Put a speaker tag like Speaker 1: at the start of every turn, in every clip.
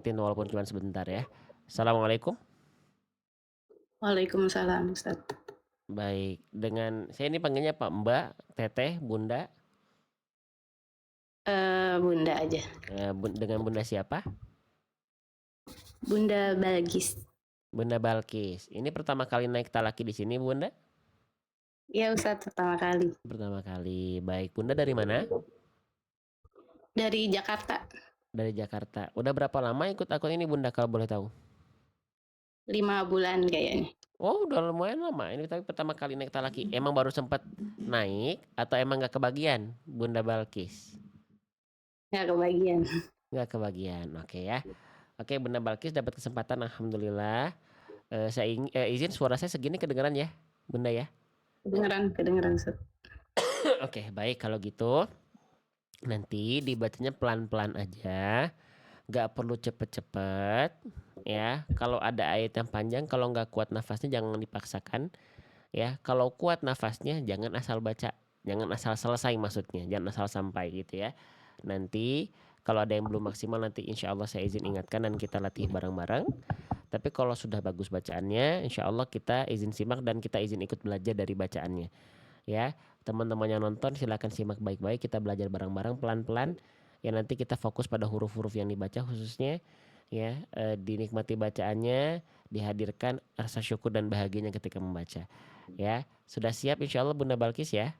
Speaker 1: Walaupun cuma sebentar ya. Assalamualaikum.
Speaker 2: Waalaikumsalam, Ustaz.
Speaker 1: Baik, dengan saya ini panggilnya Pak, Mbak, Teteh, Bunda,
Speaker 2: Bunda aja.
Speaker 1: dengan Bunda siapa?
Speaker 2: Bunda Balgis.
Speaker 1: Bunda Balkis. Ini pertama kali naik talaki di sini, Bunda?
Speaker 2: Iya, Ustaz, pertama kali.
Speaker 1: Pertama kali. Baik, Bunda dari mana?
Speaker 2: Dari Jakarta,
Speaker 1: Dari Jakarta. Udah berapa lama ikut akun ini, Bunda, kalau boleh tahu?
Speaker 2: 5 bulan kayaknya.
Speaker 1: Oh, udah lumayan lama. Ini tapi pertama kali naik talaki. Emang baru sempat naik atau emang nggak kebagian, Bunda Balkis?
Speaker 2: Nggak kebagian.
Speaker 1: Nggak kebagian. Oke ya. Oke, Bunda Balkis dapat kesempatan, alhamdulillah. Izin suara saya segini kedengeran ya, Bunda ya?
Speaker 2: Kedengeran, Ustaz.
Speaker 1: Oke, baik kalau gitu. Nanti dibacanya pelan-pelan aja, nggak perlu cepet-cepet ya. Kalau ada ayat yang panjang, kalau nggak kuat nafasnya jangan dipaksakan ya. Kalau kuat nafasnya jangan asal baca, jangan asal selesai maksudnya, jangan asal sampai gitu ya. Nanti kalau ada yang belum maksimal nanti insya Allah saya izin ingatkan dan kita latih bareng-bareng. Tapi kalau sudah bagus bacaannya, insya Allah kita izin simak dan kita izin ikut belajar dari bacaannya ya. Teman-teman yang nonton silakan simak baik-baik, kita belajar bareng-bareng pelan-pelan ya. Nanti kita fokus pada huruf-huruf yang dibaca khususnya ya. Dinikmati bacaannya, dihadirkan rasa syukur dan bahagianya ketika membaca ya. Sudah siap insya Allah Bunda Balkis ya?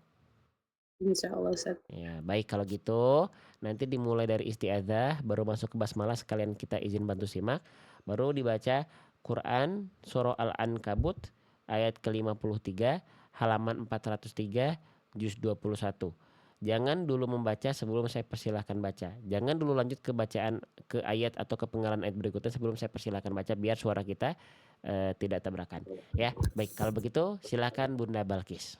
Speaker 2: Insya Allah, Ustaz.
Speaker 1: Ya baik kalau gitu nanti dimulai dari isti'adzah baru masuk ke basmalah, sekalian kita izin bantu simak, baru dibaca Quran surah Al-Ankabut ayat ke-53 halaman 403 juz 21. Jangan dulu membaca sebelum saya persilahkan baca. Jangan dulu lanjut ke bacaan ke ayat atau ke penggalan ayat berikutnya sebelum saya persilahkan baca biar suara kita tidak tabrakan. Ya, baik kalau begitu silakan Bunda Balkis.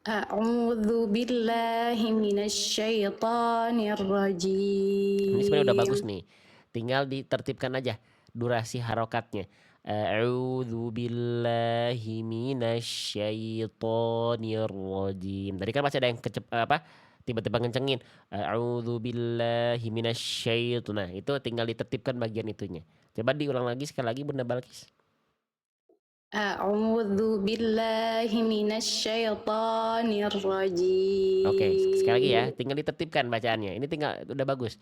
Speaker 2: A'udzu billahi minasyaitonir
Speaker 1: Ini sebenarnya udah bagus
Speaker 2: rajim.
Speaker 1: nih. Tinggal ditertibkan aja durasi harokatnya. A'udzu billahi minasyaitonir rajim. Tadi kan masih ada yang tiba-tiba ngencengin. A'udzu billahi minasyaiton. Nah, itu tinggal ditertibkan bagian itunya. Coba diulang lagi sekali lagi Bunda Balkis.
Speaker 2: A'udzu billahi minasyaitonir
Speaker 1: Oke, sekali lagi ya.
Speaker 2: rajim.
Speaker 1: Tinggal ditertibkan bacaannya. Ini tinggal udah bagus.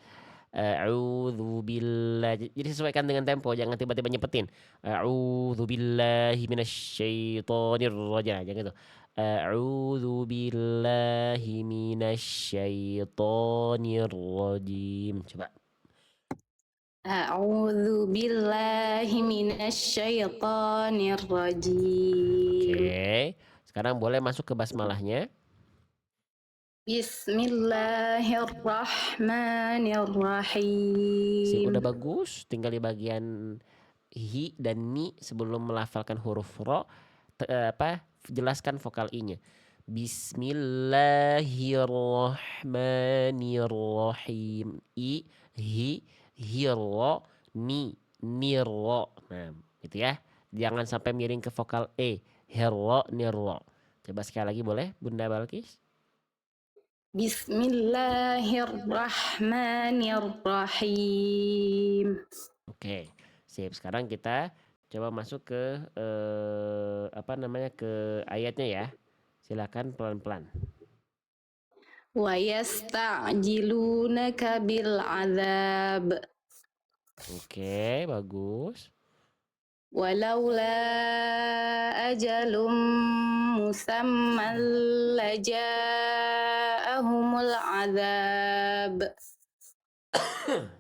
Speaker 1: A'udzubillah. Jadi sesuaikan dengan tempo, jangan tiba-tiba nyepetin. A'udzubillahi minasyaitonir rajim. Jangan gitu. A'udzubillahi minasyaitonir rajim. Coba.
Speaker 2: A'udzu billahi minasyaitonir rajim.
Speaker 1: Oke. Sekarang boleh masuk ke basmalahnya. Sip,
Speaker 2: Bismillahirrahmanirrahim.
Speaker 1: udah bagus. Tinggal di bagian hi dan ni sebelum melafalkan huruf ro, jelaskan vokal i-nya. Bismillahirrahmanirrahim. I, hi, hiro, ni, niro. Nah, gitu ya. Jangan sampai miring ke vokal e. Hero, niro. Coba sekali lagi boleh, Bunda Balkis?
Speaker 2: Bismillahirrahmanirrahim.
Speaker 1: Oke, sip. Sekarang kita coba masuk ke ke ayatnya ya. Silakan pelan-pelan.
Speaker 2: Wa yasta'jilunaka bil azab.
Speaker 1: Oke, bagus.
Speaker 2: Walaula ajalum musamman laja'ahumul azab.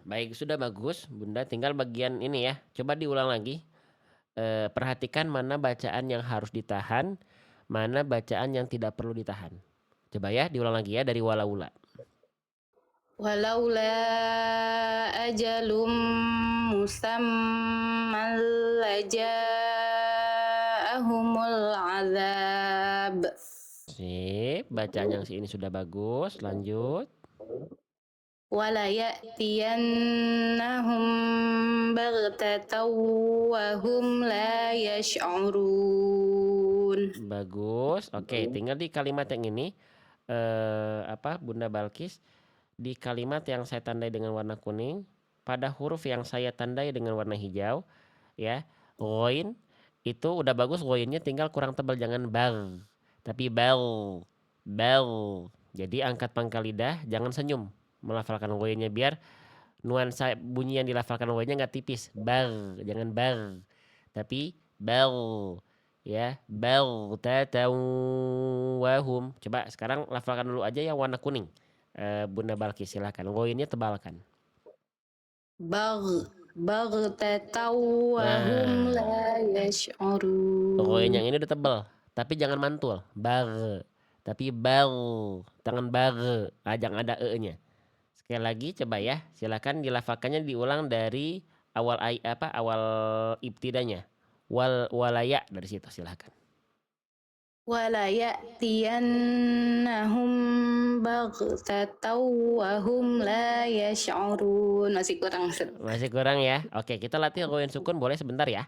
Speaker 1: Baik, sudah bagus, Bunda. Tinggal bagian ini ya. Coba diulang lagi. Perhatikan mana bacaan yang harus ditahan, mana bacaan yang tidak perlu ditahan. Coba ya, diulang lagi ya dari walaula.
Speaker 2: Walaula ajalum musamman laja'ahumul azab.
Speaker 1: Sip, bacaan yang ini sudah bagus. Lanjut.
Speaker 2: Wala ya'tiyannahum baghtatan wa hum la yash'urun.
Speaker 1: Bagus. Oke, tinggal di kalimat yang ini Bunda Balkis di kalimat yang saya tandai dengan warna kuning, pada huruf yang saya tandai dengan warna hijau, ya, ghain itu udah bagus ghainnya tinggal kurang tebal jangan bal, tapi bal, bal. Jadi angkat pangkal lidah, jangan senyum melafalkan ghainnya biar nuansa bunyi yang dilafalkan ghainnya nggak tipis. Bal, jangan bal, tapi bal. Ya, bal tatau wahum. Coba sekarang lafalkan dulu aja yang warna kuning. Bunda Balkis silakan. Ghainnya tebalkan.
Speaker 2: baghtatan wa hum
Speaker 1: Nah,
Speaker 2: la
Speaker 1: ghain
Speaker 2: yash'urun.
Speaker 1: yang ini udah tebal, tapi jangan mantul. Bar, tapi bal, tangan bar. Ah, jangan ada e-nya. Sekali lagi coba ya, silakan dilafalkannya diulang dari awal awal ibtidanya. Walaya dari situ silakan.
Speaker 2: Wala ya'tiyannahum baghtatan wa hum la yash'urun. Masih kurang, Ustaz.
Speaker 1: Masih kurang ya? Oke, kita latih ghain sukun boleh sebentar ya.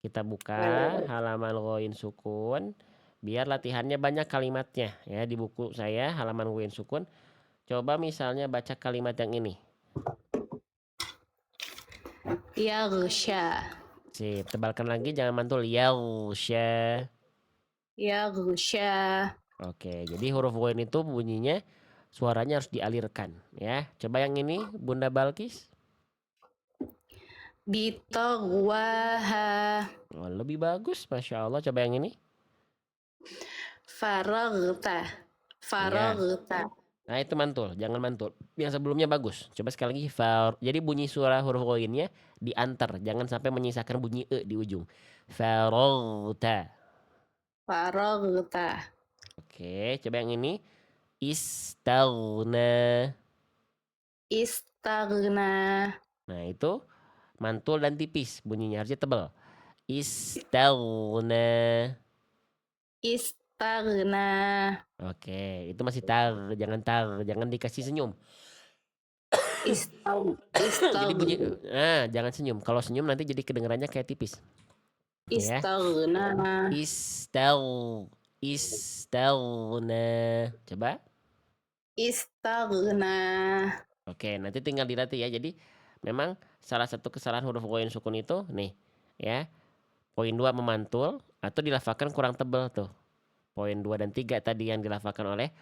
Speaker 1: Kita
Speaker 2: Boleh,
Speaker 1: buka
Speaker 2: boleh.
Speaker 1: halaman ghain sukun biar latihannya banyak kalimatnya ya di buku saya halaman ghain sukun. Coba misalnya baca kalimat yang ini.
Speaker 2: Yaghsha.
Speaker 1: Sip, tebalkan lagi jangan mantul. Yaghsha.
Speaker 2: Yaghsha.
Speaker 1: Oke, jadi huruf ghain itu bunyinya suaranya harus dialirkan ya. Coba yang ini Bunda Balkis.
Speaker 2: Bitagwaha.
Speaker 1: Oh, lebih bagus, Masya Allah. Coba yang ini.
Speaker 2: Faraghta.
Speaker 1: Ya.
Speaker 2: Faraghta.
Speaker 1: Nah itu mantul, jangan mantul. Yang sebelumnya bagus. Coba sekali lagi. Jadi bunyi suara huruf ghainnya diantar, jangan sampai menyisakan bunyi e di ujung. Farogta.
Speaker 2: Faraghta.
Speaker 1: Oke, coba yang ini. Istaghna.
Speaker 2: Istaghna.
Speaker 1: Nah itu mantul dan tipis, bunyinya harusnya tebal. Istaghna.
Speaker 2: Istaghna.
Speaker 1: Oke, itu masih jangan dikasih senyum.
Speaker 2: Istagh.
Speaker 1: Jadi bunyi,
Speaker 2: Istagh.
Speaker 1: jangan senyum. Kalau senyum nanti jadi kedengarannya kayak tipis. Ya,
Speaker 2: Istaghna.
Speaker 1: Istaw, istawna. Coba.
Speaker 2: Istaghna.
Speaker 1: Oke, nanti tinggal dilatih ya. Jadi memang salah satu kesalahan huruf ghain sukun itu nih, ya. Poin 2 memantul atau dilafalkan kurang tebal tuh. Poin 2 dan 3 tadi yang dilafalkan oleh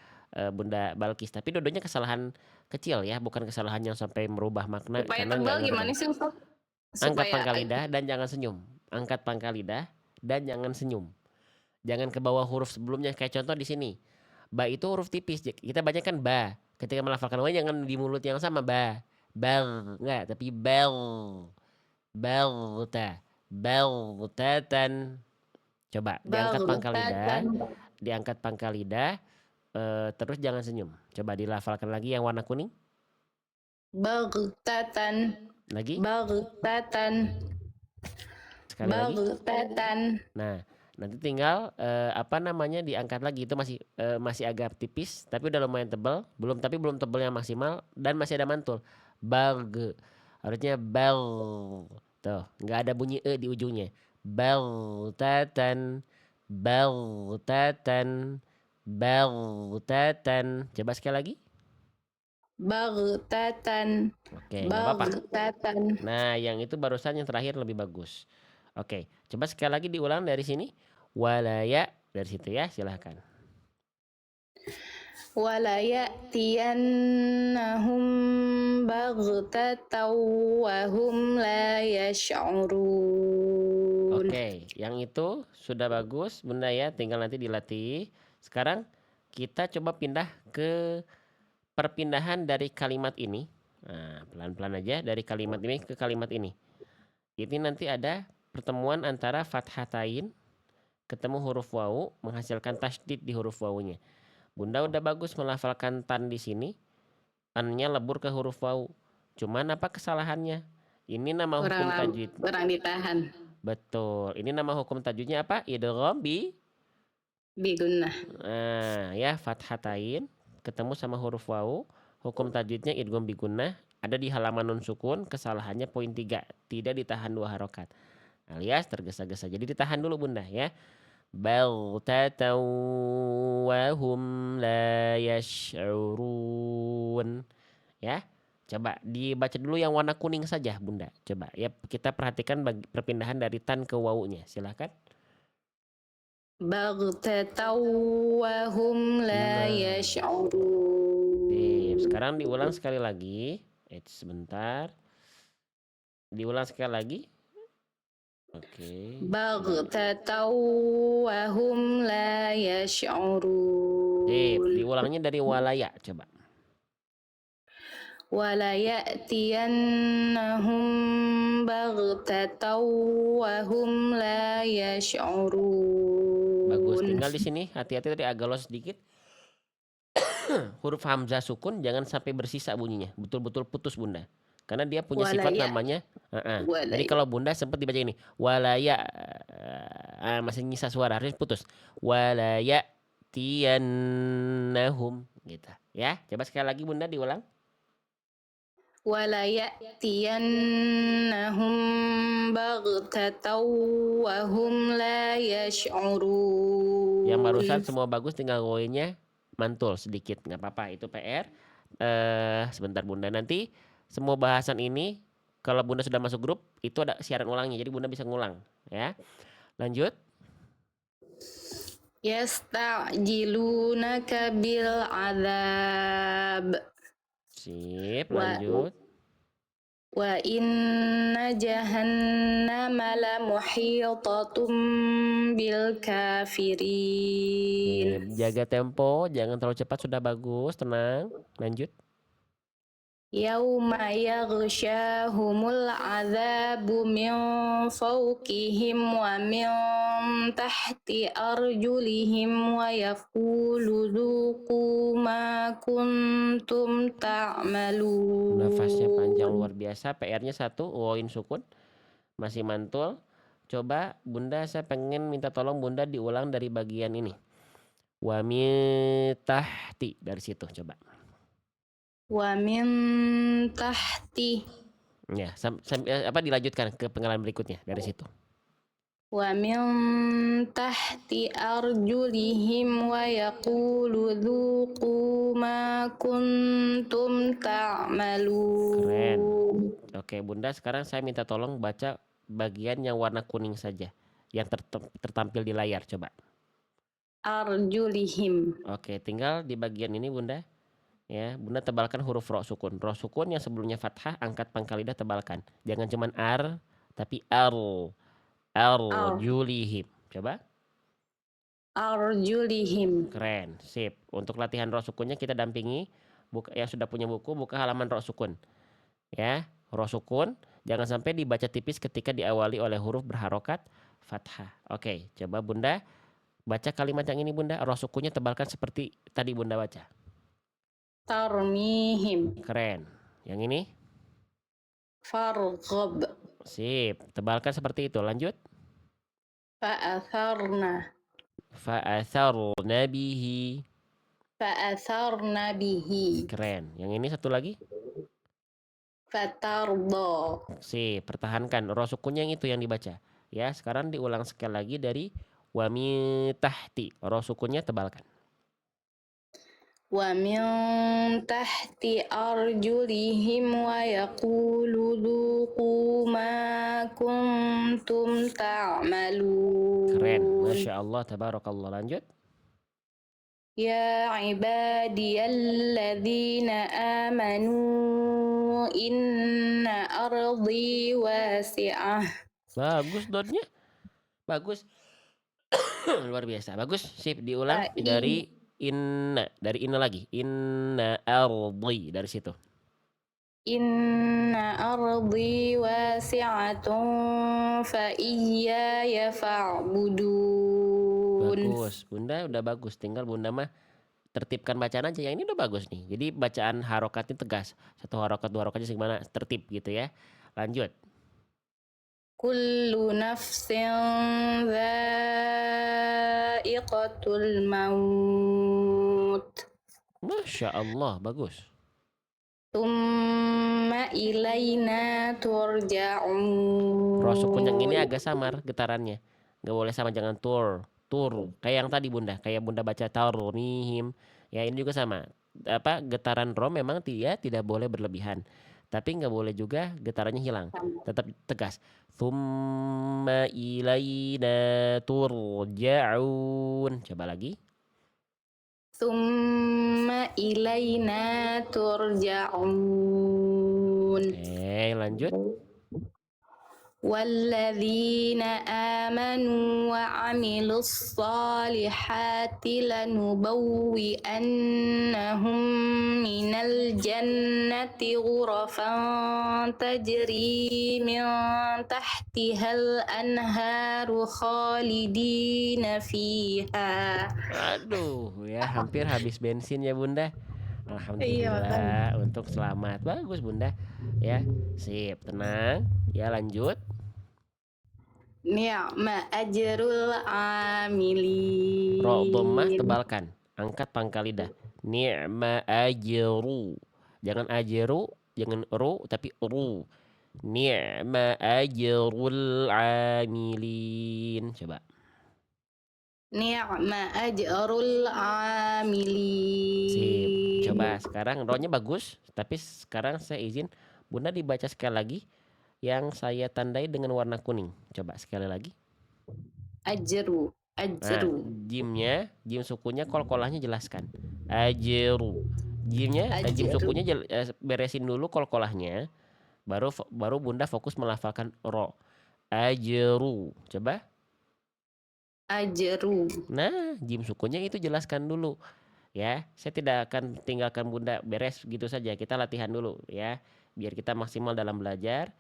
Speaker 1: Bunda Balkis. Tapi dua-duanya kesalahan kecil ya, bukan kesalahan yang sampai merubah makna
Speaker 2: Supaya
Speaker 1: karena nggak
Speaker 2: tebal gimana
Speaker 1: ngerti.
Speaker 2: sih, Ustaz?
Speaker 1: Angkat
Speaker 2: Supaya
Speaker 1: pangkal lidah dan jangan senyum. Angkat pangkal lidah dan jangan senyum. Jangan ke bawah huruf sebelumnya kayak contoh di sini. Ba itu huruf tipis. Kita baca kan ba. Ketika melafalkan w jangan di mulut yang sama ba. Bal, enggak, tapi bel. Balta. Baltatan. Coba diangkat pangkal lidah,
Speaker 2: baghtatan.
Speaker 1: diangkat pangkal lidah terus jangan senyum. Coba dilafalkan lagi yang warna kuning.
Speaker 2: Baghtatan.
Speaker 1: Lagi,
Speaker 2: Baghtatan.
Speaker 1: sekali lagi.
Speaker 2: Baghtatan.
Speaker 1: Nah, nanti tinggal diangkat lagi itu masih agak tipis tapi udah lumayan tebal, belum tebal yang maksimal dan masih ada mantul. Bag. Harusnya bel. Tuh, nggak ada bunyi e di ujungnya. Baltatan. Baltatan. Baltatan. Coba sekali lagi.
Speaker 2: Baghtatan.
Speaker 1: Oke, nggak apa-apa.
Speaker 2: Baghtatan.
Speaker 1: Nah, yang itu barusan yang terakhir lebih bagus. Oke, coba sekali lagi diulang dari sini. Walaya dari situ ya, silahkan.
Speaker 2: Wala ya'tiyannahum baghtatan wa hum la yash'urun.
Speaker 1: Oke, yang itu sudah bagus, Bunda ya. Tinggal nanti dilatih. Sekarang kita coba pindah ke perpindahan dari kalimat ini. Nah, pelan-pelan aja dari kalimat ini ke kalimat ini. Ini nanti ada pertemuan antara fathatain ketemu huruf wawu menghasilkan tasydid di huruf wawunya. Bunda udah bagus melafalkan tan di sini. An-nya lebur ke huruf wawu. Cuman apa kesalahannya? Ini nama hukum tajwid.
Speaker 2: Kurang ditahan.
Speaker 1: Betul. Ini nama hukum tajwidnya apa? Idgham
Speaker 2: Bigunnah.
Speaker 1: Nah, ya fathatain ketemu sama huruf wawu. Hukum tajwidnya idgham bigunnah. Ada di halaman nun sukun. Kesalahannya poin 3. Tidak ditahan 2 harokat. Alias tergesa-gesa. Jadi ditahan dulu Bunda ya. Baltatau wa hum la yash'urun. ya. Coba dibaca dulu yang warna kuning saja, Bunda. Coba ya kita perhatikan perpindahan dari tan ke wawunya. Silakan.
Speaker 2: Baghtatan wa hum la
Speaker 1: Nah,
Speaker 2: yash'urun.
Speaker 1: sekarang diulang sekali lagi. Sebentar. Diulang sekali lagi. Oke.
Speaker 2: Baghtatan wa hum la yash'urun.
Speaker 1: Diulangnya dari walaya coba.
Speaker 2: Wala ya'tiyannahum baghtatan wa hum la yash'urun.
Speaker 1: Bagus. Tinggal di sini hati-hati tadi agak los sedikit. Huruf hamzah sukun jangan sampai bersisa bunyinya. Betul-betul putus, Bunda. Karena dia punya sifat
Speaker 2: Walaya,
Speaker 1: namanya Jadi
Speaker 2: walaya.
Speaker 1: kalau Bunda sempat dibaca ini, walaya masih nyisa suara, harus putus. Walaya tiyannahum gitu. Ya, coba sekali lagi Bunda diulang.
Speaker 2: Wala ya'tiyannahum baghtatan wa hum la yash'urun.
Speaker 1: Yang barusan semua bagus, tinggal goynya mantul sedikit, nggak apa-apa, itu PR. Sebentar Bunda, nanti semua bahasan ini kalau Bunda sudah masuk grup itu ada siaran ulangnya, jadi Bunda bisa ngulang ya. Lanjut.
Speaker 2: Yasta'jilunaka bil azab.
Speaker 1: Sip,
Speaker 2: Wa
Speaker 1: lanjut.
Speaker 2: wa inna jahannama la muhitatun bil kafirin.
Speaker 1: Jaga tempo, jangan terlalu cepat, sudah bagus, tenang. Lanjut.
Speaker 2: Yauma yaghsyahumul azabu min fawqihim wa min tahti arjulihim wa yaqulu dzuqu ma kuntum ta'malun.
Speaker 1: Nafasnya panjang luar biasa, PR-nya 1, wain sukun. Masih mantul. Coba Bunda, saya pengen minta tolong Bunda diulang dari bagian ini. Wa min tahti, dari situ coba.
Speaker 2: Wa min tahti.
Speaker 1: Ya, dilanjutkan ke pengalaman berikutnya dari situ.
Speaker 2: Wa min tahti arjulihim wa yaqulu dzuqu ma kuntum ta'malun.
Speaker 1: Keren. Oke, Bunda, sekarang saya minta tolong baca bagian yang warna kuning saja, yang tertampil di layar, coba.
Speaker 2: Arjulihim.
Speaker 1: Oke, tinggal di bagian ini Bunda. Ya, Bunda tebalkan huruf ro sukun. Ro sukun yang sebelumnya fathah, angkat pangkal lidah, tebalkan. Jangan cuman ar, tapi arjulihim. Coba.
Speaker 2: Arjulihim.
Speaker 1: Keren, sip. Untuk latihan ro sukunnya kita dampingi. Yang sudah punya buku, buka halaman ro sukun. Ya, ro sukun jangan sampai dibaca tipis ketika diawali oleh huruf berharokat fathah. Oke, coba Bunda baca kalimat yang ini Bunda. Ro sukunnya tebalkan seperti tadi Bunda baca.
Speaker 2: Tarmihim.
Speaker 1: Keren. Yang ini?
Speaker 2: Farghab.
Speaker 1: Sip. Tebalkan seperti itu. Lanjut.
Speaker 2: Fa'atharna.
Speaker 1: Fa'atharna bihi.
Speaker 2: Fa'atharna bihi.
Speaker 1: Keren. Yang ini satu lagi?
Speaker 2: Fatardo.
Speaker 1: Sip. Pertahankan. Ro sukunnya yang itu yang dibaca. Ya, sekarang diulang sekali lagi dari wa min tahti. Ro sukunnya tebalkan.
Speaker 2: Wa min tahti arjulihim wa yaqulu dzuqu ma kuntum ta'malun.
Speaker 1: Keren. Masya Allah. Tabarakallah. Lanjut.
Speaker 2: Ya ibadiyalladzina amanu inna ardi wasi'ah.
Speaker 1: Bagus dotnya. Bagus. Luar biasa. Bagus. Sip. Diulang dari inna. Dari inna lagi. Inna ardi. Dari situ.
Speaker 2: Inna ardi wasi'atun fa iyaya fa'budun.
Speaker 1: Bagus. Bunda udah bagus. Tinggal Bunda mah tertibkan bacaan aja. Yang ini udah bagus nih. Jadi bacaan harokatnya tegas. Satu harokat, dua harokatnya segimana tertib gitu ya. Lanjut.
Speaker 2: Kullu nafsin dha'iqatul maut.
Speaker 1: Masya Allah. Bagus.
Speaker 2: Tsumma ilaina turja'un.
Speaker 1: Ro sukun yang ini agak samar getarannya. Gak boleh sama, jangan tur. Tur. Kayak yang tadi Bunda. Kayak Bunda baca tarmihim. Ya ini juga sama. getaran ro memang dia tidak boleh berlebihan. Tapi nggak boleh juga getarannya hilang. Tetap tegas. Tsumma ilaina turja'un. Coba lagi.
Speaker 2: Tsumma ilaina turja'un.
Speaker 1: Lanjut.
Speaker 2: والذين آمنوا وعملوا الصالحات لنبوئنهم من الجنة غرفا تجري من تحتها الأنهار خالدين فيها.
Speaker 1: Aduh, ya hampir habis bensin ya Bunda.
Speaker 2: Iya, makanya.
Speaker 1: Alhamdulillah untuk selamat. Bagus Bunda. Ya, sip, tenang. Ya lanjut.
Speaker 2: Ni'ma ajrul
Speaker 1: Ro dhammah
Speaker 2: amilin.
Speaker 1: tebalkan. Angkat pangkal lidah. Ni'ma ajru. Jangan ajru, jangan ru tapi ru. Ni'ma ajrul amilin. Coba.
Speaker 2: Ni'ma ajrul
Speaker 1: Sip.
Speaker 2: amilin.
Speaker 1: Coba sekarang ro-nya bagus, tapi sekarang saya izin Bunda dibaca sekali lagi yang saya tandai dengan warna kuning. Coba sekali lagi.
Speaker 2: Ajru,
Speaker 1: Nah,
Speaker 2: ajru,
Speaker 1: jim sukunya kol-kolahnya jelaskan. Ajeru. Jim
Speaker 2: ajru.
Speaker 1: sukunya beresin dulu kol-kolahnya, baru Bunda fokus melafalkan ro. Ajeru. Coba.
Speaker 2: Ajru.
Speaker 1: Nah, jim sukunya itu jelaskan dulu. Ya, saya tidak akan tinggalkan Bunda beres gitu saja. Kita latihan dulu ya, biar kita maksimal dalam belajar.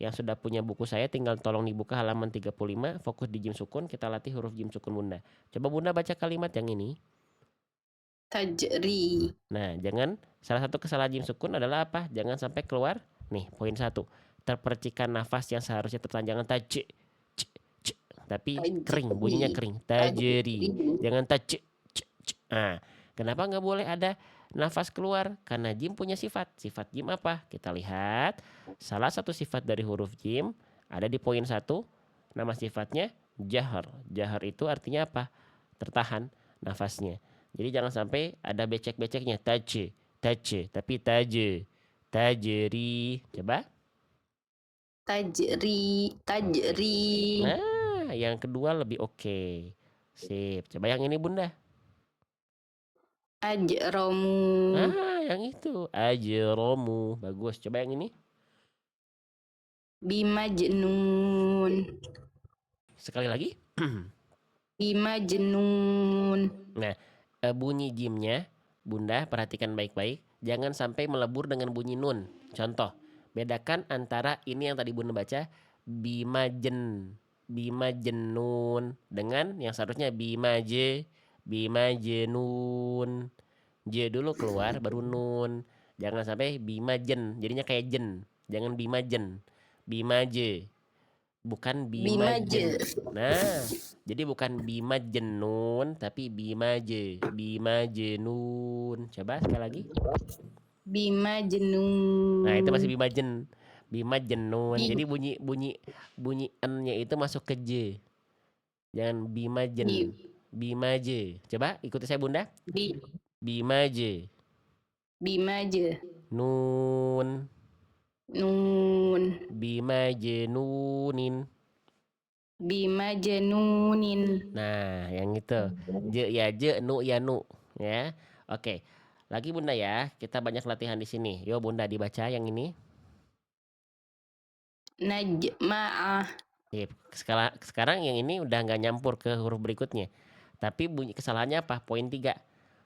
Speaker 1: Yang sudah punya buku saya tinggal tolong dibuka halaman 35, fokus di jim sukun, kita latih huruf jim sukun Bunda. Coba Bunda baca kalimat yang ini.
Speaker 2: Tajri.
Speaker 1: Nah, salah satu kesalahan jim sukun adalah apa? Jangan sampai keluar. Nih, poin 1. Terpercikan nafas yang seharusnya tertahan, jangan taj, tapi kering, bunyinya
Speaker 2: Tajri.
Speaker 1: kering.
Speaker 2: Tajri.
Speaker 1: Tajeri. Jangan taj. Nah, kenapa nggak boleh ada nafas keluar? Karena jim punya sifat. Sifat jim apa? Kita lihat. Salah satu sifat dari huruf jim ada di poin 1. Nama sifatnya jahar. Jahar itu artinya apa? Tertahan nafasnya. Jadi jangan sampai ada becek-beceknya. Taje, taje, tapi taje. Tajeri. Coba.
Speaker 2: Tajri. Tajri.
Speaker 1: Nah, yang kedua lebih oke. Sip. Coba yang ini Bunda.
Speaker 2: Ajramu.
Speaker 1: Yang itu. Ajromu. Bagus. Coba yang ini.
Speaker 2: Bimajnun.
Speaker 1: Sekali lagi.
Speaker 2: Bimajnun.
Speaker 1: Nah, bunyi jimnya, Bunda perhatikan baik-baik. Jangan sampai melebur dengan bunyi nun. Contoh, bedakan antara ini yang tadi Bunda baca, bimajen, bimajenun, dengan yang seharusnya bimaje, bimajenun. J dulu keluar, baru nun. Jangan sampai bimajen, jadinya kayak jen. Jangan bimajen, bimaje. Bukan
Speaker 2: Bimaje.
Speaker 1: bimajen. Nah, jadi bukan bimajenun tapi bimaje, bimajenun. Coba sekali lagi. Nah, itu masih
Speaker 2: Bimajnun.
Speaker 1: bimajen. Bimajenun.
Speaker 2: Bi,
Speaker 1: Jadi bunyi bunyi bunyi n-nya itu masuk ke j. Jangan
Speaker 2: bi,
Speaker 1: bimajen. Bimaje. Coba ikuti saya Bunda.
Speaker 2: bi,
Speaker 1: Bimaje.
Speaker 2: bimaje.
Speaker 1: Nun.
Speaker 2: Nun.
Speaker 1: Bimajenunin.
Speaker 2: Bimajnunin.
Speaker 1: Nah, yang itu. Je ya je, nu ya nu, ya. Oke. Lagi Bunda ya, kita banyak latihan di sini. Yo Bunda dibaca yang ini.
Speaker 2: Najma'ah.
Speaker 1: Sip. Sekarang yang ini udah nggak nyampur ke huruf berikutnya. Tapi bunyi kesalahannya apa? Poin 3.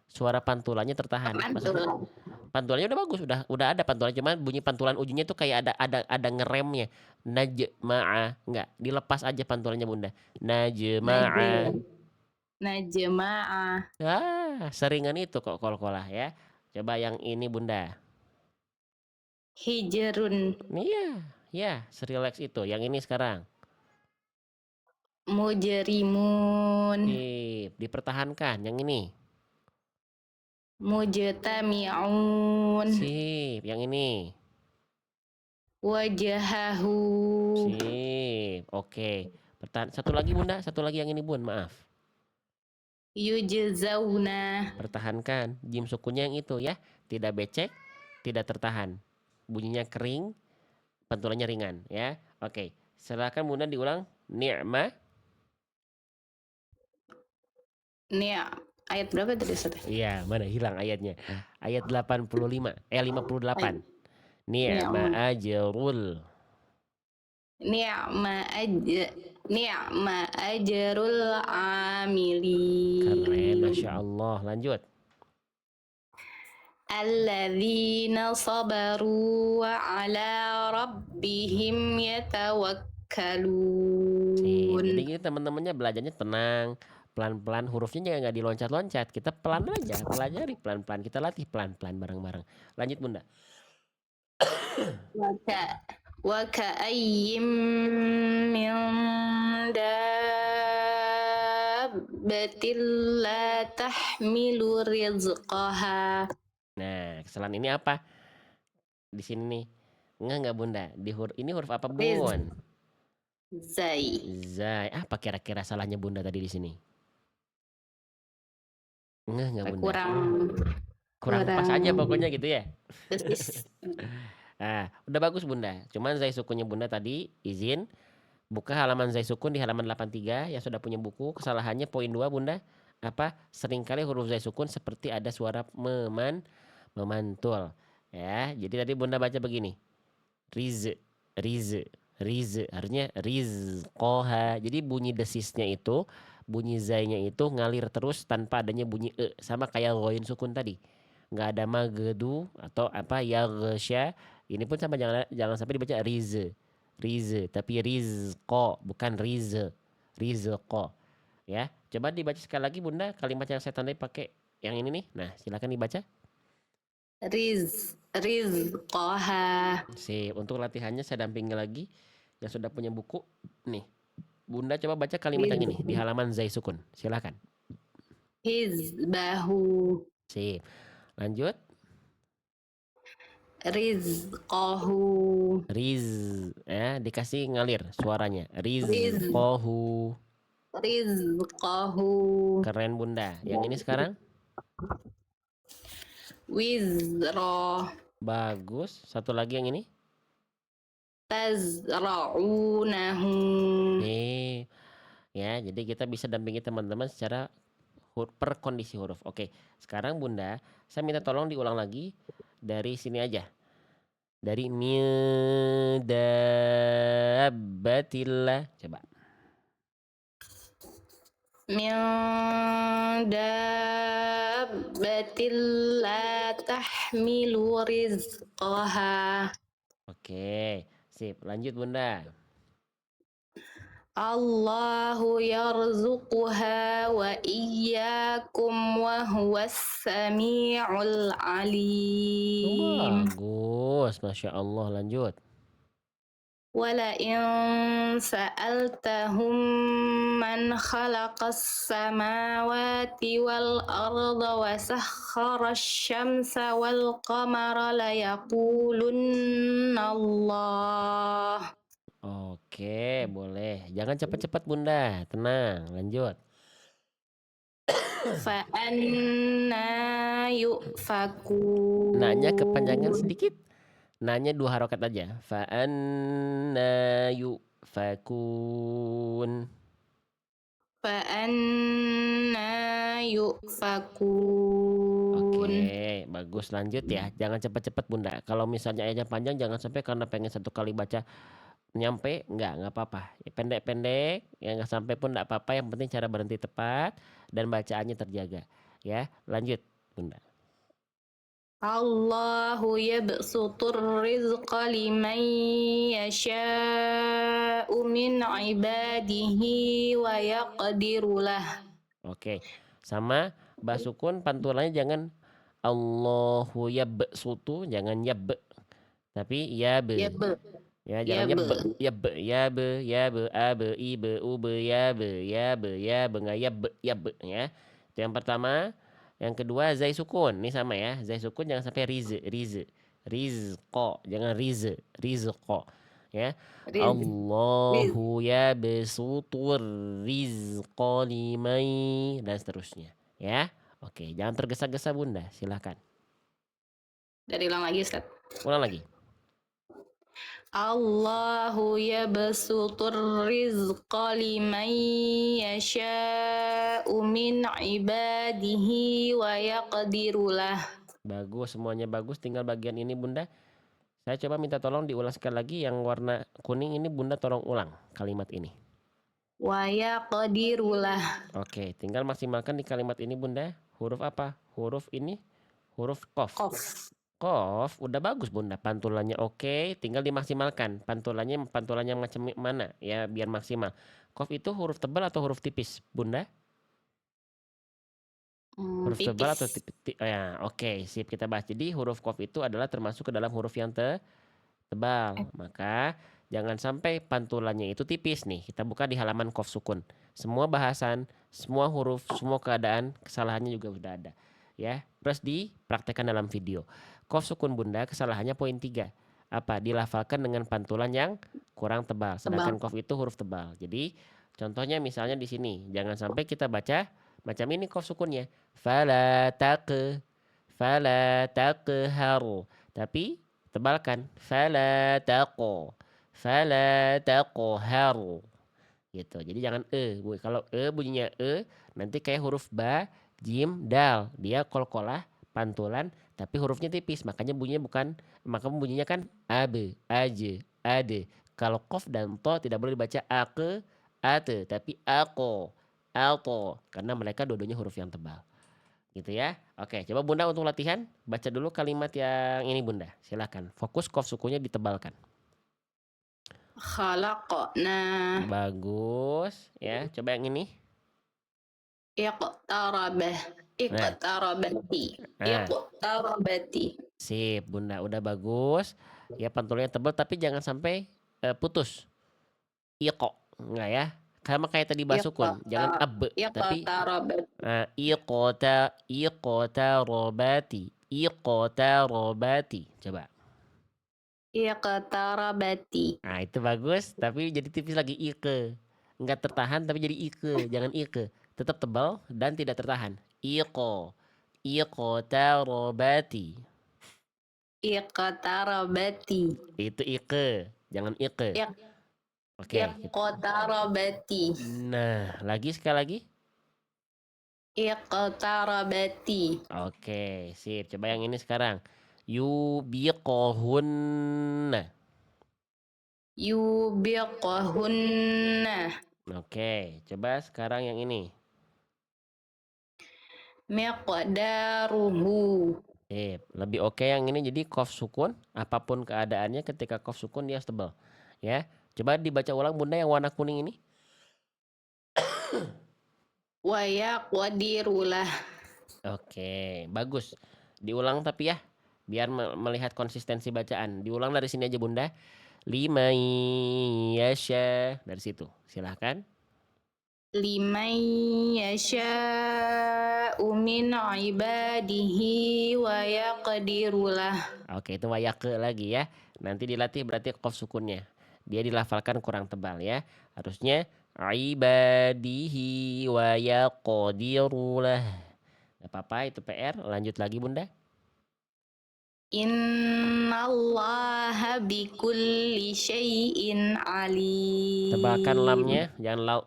Speaker 1: Suara pantulannya tertahan. Maksudnya
Speaker 2: Mantul.
Speaker 1: pantulannya udah bagus, udah ada pantulan, cuman bunyi pantulan ujungnya tuh kayak ada ngeremnya. Najma'ah, nggak, dilepas aja pantulannya Bunda. Najma'ah.
Speaker 2: Najm. Najma'ah.
Speaker 1: Seringan itu kok kol-kolah ya. Coba yang ini Bunda.
Speaker 2: Hijrun.
Speaker 1: Iya, ya, serileks itu. Yang ini sekarang.
Speaker 2: Mujrimun.
Speaker 1: Dipertahankan yang ini.
Speaker 2: Mujtami'un.
Speaker 1: Sip, yang ini.
Speaker 2: Wajahahu.
Speaker 1: Sip. Oke. Satu lagi Bunda, satu lagi yang ini Bun, maaf.
Speaker 2: yujzauna.
Speaker 1: Pertahankan jim sukunnya yang itu ya, tidak becek, tidak tertahan. Bunyinya kering, pantulannya ringan ya. Oke, silakan Bunda diulang. Ni'ma.
Speaker 2: Ayat berapa tadi Ustaz?
Speaker 1: Iya, mana hilang ayatnya. Ayat 85, 58. Ni'ma
Speaker 2: Ni'ma
Speaker 1: ajrul.
Speaker 2: ni'ma aj ni'ma ajrul
Speaker 1: Keren,
Speaker 2: amilin.
Speaker 1: Masya Allah. Lanjut.
Speaker 2: Alladzina sabaru wa ala rabbihim
Speaker 1: Sip.
Speaker 2: yatawakkalun.
Speaker 1: Jadi gini teman-temannya belajarnya tenang, pelan-pelan, hurufnya jangan nggak diloncat-loncat. Kita pelan aja, pelajari pelan-pelan. Kita latih pelan-pelan bareng-bareng. Lanjut Bunda.
Speaker 2: Waka waka'ayyim min dabbatin la tahmilu rizqaha.
Speaker 1: Nah, kesalahan ini apa? Di sini nih. Enggak Bunda. Ini huruf apa
Speaker 2: Riz
Speaker 1: Bun?
Speaker 2: Zai.
Speaker 1: Zai. Apa kira-kira salahnya Bunda tadi di sini? Enggak Bunda.
Speaker 2: Kurang
Speaker 1: Kurang pas aja
Speaker 2: kurang
Speaker 1: pokoknya gitu ya.
Speaker 2: desis.
Speaker 1: Nah, udah bagus Bunda. Cuman Zai sukunnya Bunda tadi izin buka halaman Zai sukun di halaman 83 yang sudah punya buku. Kesalahannya poin 2 Bunda. Apa? Seringkali huruf Zai sukun seperti ada suara memantul. Ya, jadi tadi Bunda baca begini. Riz, riz, riz. Harusnya rizqoha. Jadi bunyi desisnya itu, bunyi zainya itu ngalir terus tanpa adanya bunyi e. Sama kayak ghoin sukun tadi. Nggak ada magedu atau apa ya yaghsha. Ini pun sama, jangan sampai dibaca riz. Riz, tapi rizqo bukan rizqo. Ya, coba dibaca sekali lagi Bunda kalimat yang saya tandai pakai yang ini nih. Nah, silakan dibaca.
Speaker 2: Rizqaha.
Speaker 1: Sip, untuk latihannya saya dampingi lagi yang sudah punya buku. Nih, Bunda coba baca kalimat yang ini di
Speaker 2: Riz
Speaker 1: halaman Zai Sukun. Silakan.
Speaker 2: hizbahu.
Speaker 1: Sip. Lanjut.
Speaker 2: Rizqahu.
Speaker 1: Riz, ya, dikasih ngalir suaranya.
Speaker 2: Riz
Speaker 1: Rizqohu.
Speaker 2: rizqahu.
Speaker 1: Keren Bunda. Yang ini sekarang
Speaker 2: Wizra
Speaker 1: bagus. Satu lagi yang ini.
Speaker 2: tazra'unahu.
Speaker 1: Ya, jadi kita bisa dampingi teman-teman secara per kondisi huruf. Oke, sekarang Bunda, saya minta tolong diulang lagi dari sini aja. Dari dabbatillah. Coba.
Speaker 2: Min dabbatin la tahmilu rizqaha.
Speaker 1: Oke, sip. Lanjut Bunda.
Speaker 2: Allahu yarzuquha wa iyyakum wa huwas sami'ul alim.
Speaker 1: Bagus, Masya Allah. Lanjut.
Speaker 2: ولئن سألتهم من خلق السماوات والأرض وسخر الشمس والقمر ليقولن الله.
Speaker 1: Oke, boleh. Jangan cepat-cepat Bunda. Tenang, lanjut.
Speaker 2: فأنا
Speaker 1: Nanya kepanjangan
Speaker 2: يؤفكون.
Speaker 1: sedikit. Nanya 2 harokat aja. Fa'anna yufakun.
Speaker 2: فأنا يؤفكون.
Speaker 1: Oke, bagus. Lanjut ya. Jangan cepat-cepat Bunda. Kalau misalnya ayatnya panjang jangan sampai karena pengen satu kali baca nyampe, nggak apa-apa. Ya, pendek-pendek, ya nggak sampai pun nggak apa-apa. Yang penting cara berhenti tepat dan bacaannya terjaga. Ya, lanjut Bunda.
Speaker 2: Allahu yabsutur rizqa liman yasha'u min ibadihi wa yaqdiru lah.
Speaker 1: Oke, sama basukun pantulannya jangan Allahu yabsutu, jangan yab, tapi yabe.
Speaker 2: Yab,
Speaker 1: Ya, jangan
Speaker 2: yab.
Speaker 1: yabe, abe, ibe, ube, yabe, nggak yab, ya. Itu yang pertama. Yang kedua zai sukun, ini sama ya. Zai sukun jangan sampai rizqo, jangan rizqo. ya.
Speaker 2: Riz, riz.
Speaker 1: Allahu yabsutur rizqa liman dan seterusnya, ya. Oke, jangan tergesa-gesa Bunda, silakan.
Speaker 2: Dari ulang lagi, Ustaz.
Speaker 1: Ulang lagi.
Speaker 2: Allahu yabsutur rizqa liman yasha'u min ibadihi wa yaqdiru lah.
Speaker 1: Bagus, semuanya bagus, tinggal bagian ini Bunda. Saya coba minta tolong diulang sekali lagi yang warna kuning ini Bunda tolong ulang kalimat ini.
Speaker 2: Wa yaqdiru lah.
Speaker 1: Oke, tinggal maksimalkan di kalimat ini Bunda. Huruf apa? Huruf ini huruf qaf.
Speaker 2: Qaf.
Speaker 1: Qaf udah bagus Bunda, pantulannya oke, tinggal dimaksimalkan. Pantulannya macam mana ya biar maksimal. Qaf itu huruf tebal atau huruf tipis, Bunda? Huruf tebal atau
Speaker 2: Tipis.
Speaker 1: tipis? Ya, oke, sip kita bahas. Jadi huruf qaf itu adalah termasuk ke dalam huruf yang tebal. Maka jangan sampai pantulannya itu tipis nih. Kita buka di halaman qaf sukun. Semua bahasan, semua huruf, semua keadaan, kesalahannya juga sudah ada. Ya, terus dipraktekkan dalam video. Qaf sukun Bunda kesalahannya poin 3. Apa? Dilafalkan dengan pantulan yang kurang tebal. Sedangkan qaf itu huruf tebal. Jadi contohnya misalnya di sini, jangan sampai kita baca macam ini qaf sukunnya. Fala taqharu. Tapi tebalkan fala taqharu gitu. Jadi jangan kalau bunyinya nanti kayak huruf ba, jim, dal. Dia kolkolah pantulan tapi hurufnya tipis, maka bunyinya kan abe, aje, ade. Kalau kof dan to tidak boleh dibaca ate, tapi alto karena mereka dua-duanya huruf yang tebal. Gitu ya. Oke, coba Bunda untuk latihan baca dulu kalimat yang ini Bunda. Silakan. Fokus kof sukunya ditebalkan.
Speaker 2: Khalaqna.
Speaker 1: Bagus ya. Coba yang ini.
Speaker 2: Iqtarabah.
Speaker 1: Nah,
Speaker 2: Iqtarabati.
Speaker 1: nah,
Speaker 2: Iqtarabati.
Speaker 1: sip Bunda, udah bagus. Ya pantulnya tebal tapi jangan sampai putus. Iqo, enggak ya. Sama kayak tadi basukun, jangan tapi
Speaker 2: Iqtarabati.
Speaker 1: iqtarobati. Coba.
Speaker 2: Iqtarabati.
Speaker 1: Nah, itu bagus, tapi jadi tipis lagi Enggak tertahan tapi jadi jangan Tetap tebal dan tidak tertahan. Iqtarobati.
Speaker 2: Iqtarabati.
Speaker 1: Itu jangan Oke.
Speaker 2: Iqtarabati.
Speaker 1: Nah, sekali lagi.
Speaker 2: Iqtarabati.
Speaker 1: Oke, sip. Coba yang ini sekarang. Yubiqohunna.
Speaker 2: Yubiqahunna.
Speaker 1: Oke, coba sekarang yang ini.
Speaker 2: Miqdaruhu.
Speaker 1: Lebih oke yang ini jadi qaf sukun, apapun keadaannya ketika qaf sukun dia harus tebal. Ya. Coba dibaca ulang Bunda yang warna kuning ini.
Speaker 2: Wa yaqdirulah.
Speaker 1: Oke, bagus. Diulang tapi ya, biar melihat konsistensi bacaan. Diulang dari sini aja Bunda. Liman yasha. Dari situ. Silahkan.
Speaker 2: Liman yasha'u min ibadihi wa yaqdirulah.
Speaker 1: Oke, itu wayake lagi ya. Nanti dilatih berarti qaf sukunnya. Dia dilafalkan kurang tebal ya. Harusnya ibadihi wa yaqdirulah. Gak apa-apa itu PR. Lanjut lagi Bunda.
Speaker 2: Innallaha bikulli syai'in
Speaker 1: Tebalkan
Speaker 2: alim.
Speaker 1: lamnya, jangan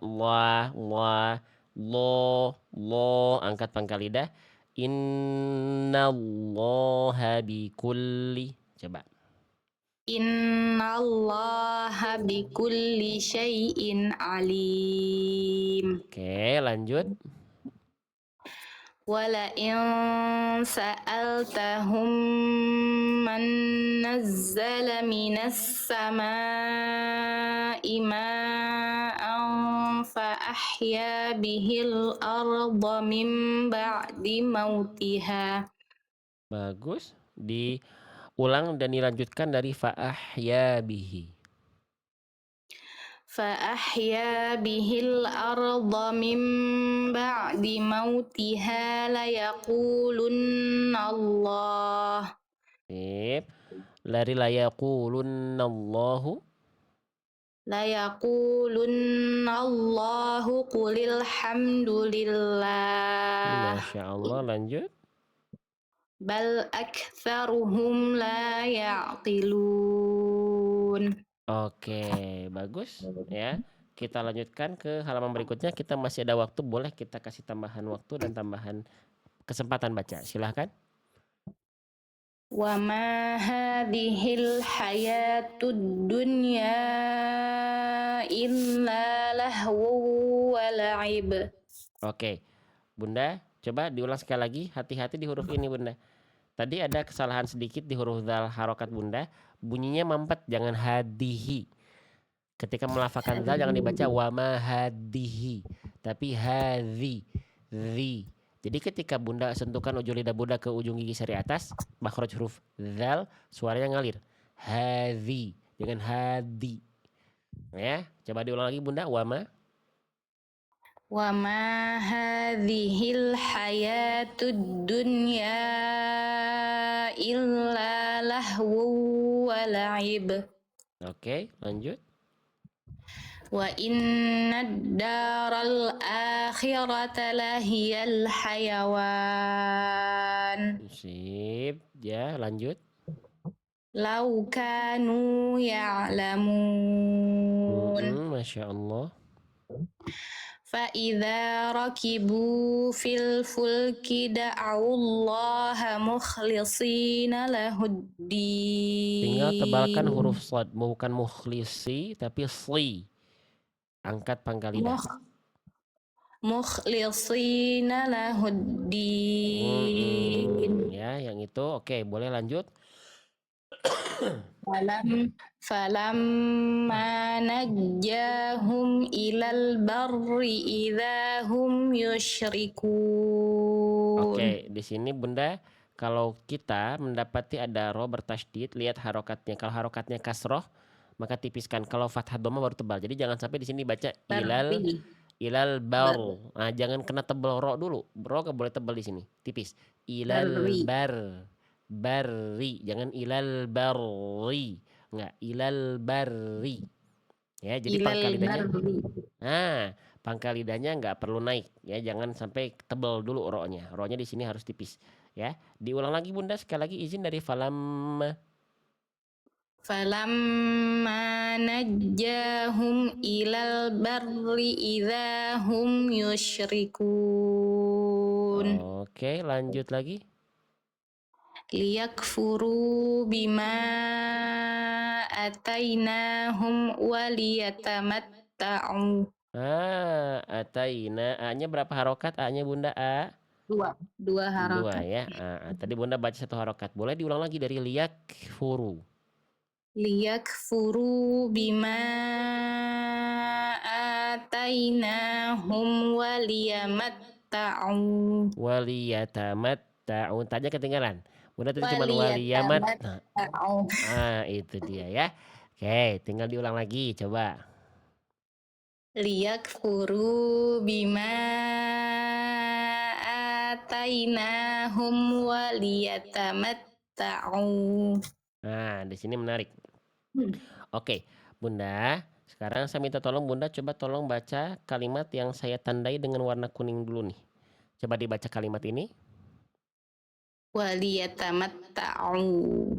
Speaker 1: lo, angkat pangkal lidah. Innallaha bikulli. Coba.
Speaker 2: Innallaha bikulli syai'in alim.
Speaker 1: Oke, lanjut.
Speaker 2: Wala in sa'altahum man nazzala minas sama'i ma'an fa ahya bihil arda min ba'di mautiha.
Speaker 1: Bagus. Diulang dan dilanjutkan dari fa'ahya bihi.
Speaker 2: فأحيا به الأرض من بعد موتها ليقولن الله.
Speaker 1: Sip. Lari layaqulunallahu.
Speaker 2: La yaqulunna Allahu qulil hamdulillah.
Speaker 1: Masya Allah, lanjut.
Speaker 2: Bal aktsaruhum la ya'qilun.
Speaker 1: Oke, bagus ya. Kita lanjutkan ke halaman berikutnya. Kita masih ada waktu, boleh kita kasih tambahan waktu dan tambahan kesempatan baca. Silahkan.
Speaker 2: Wa ma hadhil hayatud dunya illa lahu wa la'ib.
Speaker 1: Oke, Bunda, coba diulang sekali lagi. Hati-hati di huruf ini, Bunda. Tadi ada kesalahan sedikit di huruf dal harokat Bunda. Bunyinya mampet, jangan hadihi. Ketika melafalkan zal jangan dibaca wama hadihi, tapi hadhi, zi. Jadi ketika Bunda sentuhkan ujung lidah Bunda ke ujung gigi seri atas, makhraj huruf zal, suaranya ngalir. Hadhi, jangan hadi. Ya, coba diulang lagi Bunda, wama.
Speaker 2: Wa ma hadhil hayatud dunya illa lahu wa la'ib.
Speaker 1: Oke, lanjut.
Speaker 2: Wa innad daral akhirata lahiyal hayawan.
Speaker 1: Sip, ya lanjut.
Speaker 2: Lau kanu ya'lamun.
Speaker 1: Masya Allah.
Speaker 2: فإذا ركبوا في الفلك دعوا الله مخلصين له
Speaker 1: Tinggal tebalkan
Speaker 2: الدين
Speaker 1: huruf shad, bukan mukhlisi tapi sli. Angkat pangkal lidah.
Speaker 2: مخلصين له الدين
Speaker 1: Ya, yang itu oke, boleh lanjut.
Speaker 2: فلما نجاهم إلى البر إذا هم يشركون.
Speaker 1: Oke, di sini Bunda, kalau kita mendapati ada ro bertasydid, lihat harokatnya. Kalau harokatnya kasroh, maka tipiskan. Kalau fathah dhamma baru tebal. Jadi jangan sampai di sini baca ilal bar. Nah, jangan kena tebal ro dulu. Ro gak boleh tebal di sini, tipis. Ilal bar, barri. Jangan ilal barri. Enggak, ilal barri. Ya, jadi pangkal lidahnya. Nah, pangkal lidahnya nggak perlu naik ya, jangan sampai tebal dulu ro-nya. Ro-nya di sini harus tipis ya. Diulang lagi Bunda, sekali lagi izin dari falam.
Speaker 2: Falamma najjahum ilal barri idza hum yusyrikun.
Speaker 1: Oke, lanjut lagi.
Speaker 2: Liyakfuru bima atainahum waliyatamatta'u.
Speaker 1: Ataina. A-nya berapa harokat? A-nya Bunda A?
Speaker 2: Dua
Speaker 1: Dua
Speaker 2: harokat.
Speaker 1: ya. Tadi Bunda baca satu harokat. Boleh diulang lagi dari liyakfuru.
Speaker 2: Liyakfuru bima atainahum waliyamatta'u.
Speaker 1: Waliyatamatta'u. Tanya ketinggalan. Bunda tadi cuma waliyamat. Itu dia ya. Oke, tinggal diulang lagi coba.
Speaker 2: Liyakfuru bima atainahum waliyatamatta'u.
Speaker 1: Nah, di sini menarik. Oke, Bunda, sekarang saya minta tolong Bunda coba tolong baca kalimat yang saya tandai dengan warna kuning dulu nih. Coba dibaca kalimat ini.
Speaker 2: Waliyatamatta'u.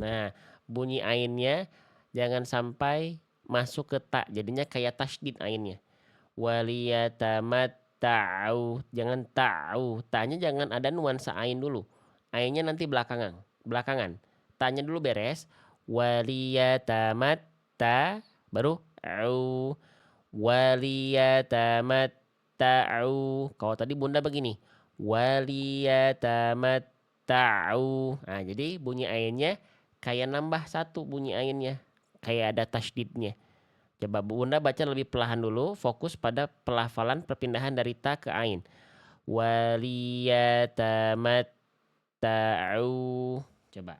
Speaker 1: Nah, bunyi ainnya jangan sampai masuk ke ta, jadinya kayak tasydid ainnya. Waliyatamatta'u, jangan ta'u. Ta-nya jangan ada nuansa ain dulu. Ainnya nanti belakangan. Ta-nya dulu beres. Waliyatamatta baru au. Waliyatamatta'u. Kalau tadi Bunda begini. Waliyatamatta'u. Nah, jadi bunyi ainnya kayak nambah satu bunyi ainnya. Kayak ada tasydidnya. Coba Bunda baca lebih perlahan dulu, fokus pada pelafalan perpindahan dari ta ke ain. Waliyatamatta'u. Coba.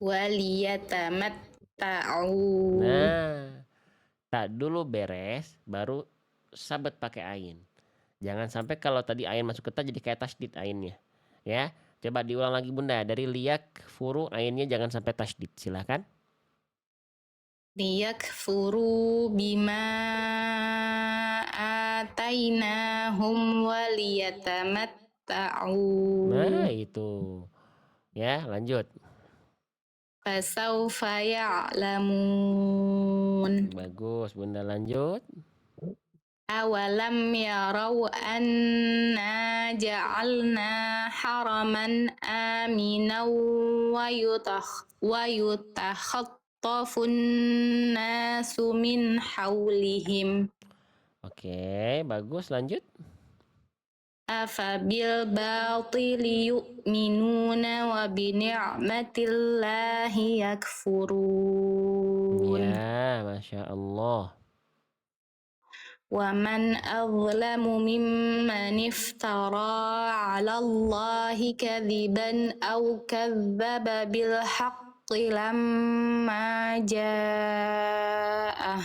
Speaker 2: Waliyatamatta'u.
Speaker 1: Nah, tak dulu beres, baru sabet pakai ain. Jangan sampai kalau tadi ain masuk ke ta jadi kayak tasydid ainnya. Ya, coba diulang lagi Bunda. Dari liyak furu ainnya jangan sampai tasydid. Silakan.
Speaker 2: liyakfuru bima atainahum waliyatamatta'u
Speaker 1: Nah, itu. Ya, lanjut.
Speaker 2: fasawfa ya'lamun.
Speaker 1: Bagus, Bunda lanjut.
Speaker 2: Awalam yarau anna ja'alna haraman aminan wa yutakhattafun nasu min hawlihim.
Speaker 1: Oke, bagus, lanjut.
Speaker 2: Afabil batili yu'minuna wa bini'matillahi yakfurun.
Speaker 1: Ya, Masya Allah.
Speaker 2: ومن أظلم ممن افترى على الله كذبا أو كذب بالحق لما جاءه